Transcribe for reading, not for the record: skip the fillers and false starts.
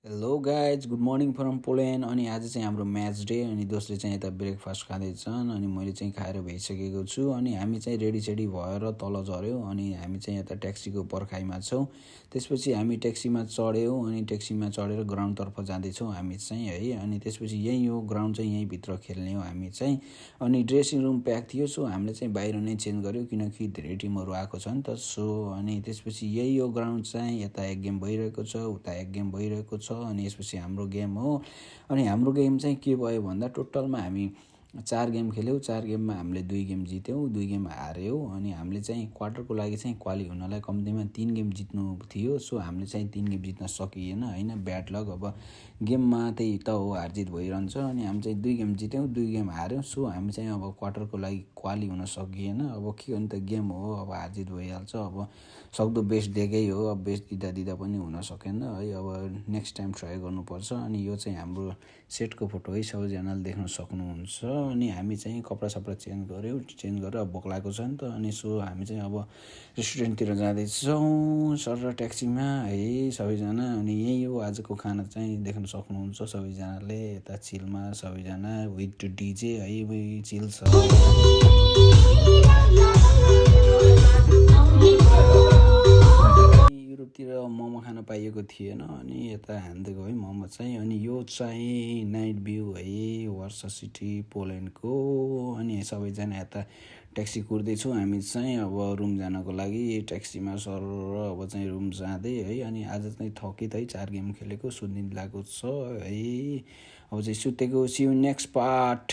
Hello guys good morning from Poland. अनि आज चाहिँ हाम्रो म्याच डे अनि दोस्रो चाहिँ यता ब्रेकफास्ट खाँदैछन् अनि मैले चाहिँ खाएर भइसकेको छु। अनि हामी चाहिँ रेडी भएर तल झऱ्यौँ अनि हामी चाहिँ यता ट्याक्सीको पर्खाइमा छौँ। त्यसपछि हामी ट्याक्सीमा चढ्यौँ अनि ट्याक्सीमा चढेर ग्राउन्डतर्फ जाँदैछौँ हामी चाहिँ है। अनि त्यसपछि यहीँ हो ग्राउन्ड चाहिँ यहीँभित्र खेल्ने हो हामी चाहिँ। अनि ड्रेसिङ रुम प्याक थियो, सो हामीले चाहिँ बाहिर नै चेन्ज गऱ्यौँ किनकि धेरै टिमहरू आएको छ नि त। सो अनि त्यसपछि यही हो ग्राउन्ड चाहिँ, यता एक गेम भइरहेको छ उता एक गेम भइरहेको छ अनि यसपछि हाम्रो गेम हो। अनि हाम्रो गेम चाहिँ के भयो भन्दा टोटलमा हामी 4 गेम खेल्यौँ। 4 गेममा हामीले 2 गेम जित्यौँ, 2 गेम हार्यौँ। अनि हामीले चाहिँ क्वार्टरको लागि चाहिँ क्वाली हुनलाई कम्तीमा 3 गेम जित्नु थियो। सो हामीले चाहिँ 3 गेम जित्न सकिएन होइन, ब्याड लक। अब गेममा त्यही त हो, हारजित भइरहन्छ। अनि हामी चाहिँ 2 गेम जित्यौँ, 2 गेम हार्यौँ। सो हामी चाहिँ अब क्वार्टरको लागि क्वाली हुन सकिएन। अब के हो नि त, गेम हो, अब हारजित भइहाल्छ। अब सक्दो बेस्ट दिएकै हो, अब बेस्ट दिँदा पनि हुन सकेन है। अब नेक्स्ट टाइम ट्राई गर्नुपर्छ। अनि यो चाहिँ हाम्रो सेटको फोटो है, सबैजनाले देख्न सक्नुहुन्छ। अनि हामी चाहिँ कपडा चेन्ज गऱ्यौँ, चेन्ज गरेर अब भोक लागेको छ नि त। अनि सो हामी चाहिँ अब रेस्टुरेन्टतिर जाँदैछौँ सर ट्याक्सीमा है सबैजना। अनि यही हो आजको खाना चाहिँ, देख्न सक्नुहुन्छ सबैजनाले यता चिलमा सबैजना विथ डिजे है, चिल छ। युरोपतिर मोमो खान पाइएको थिएन अनि यता हानिदिएको है मोमो चाहिँ। अनि यो चाहिँ नाइट भ्यू है वार्सा सिटी पोल्यान्डको। अनि सबैजना यता ट्याक्सी कुर्दैछौँ हामी चाहिँ अब रुम जानको लागि ट्याक्सीमा सर अब चाहिँ रुम जाँदै है। अनि आज चाहिँ थकित है, 4 गेम खेलेको, सुत्ने लागेको छ है। अब चाहिँ सुतेको। See you next part.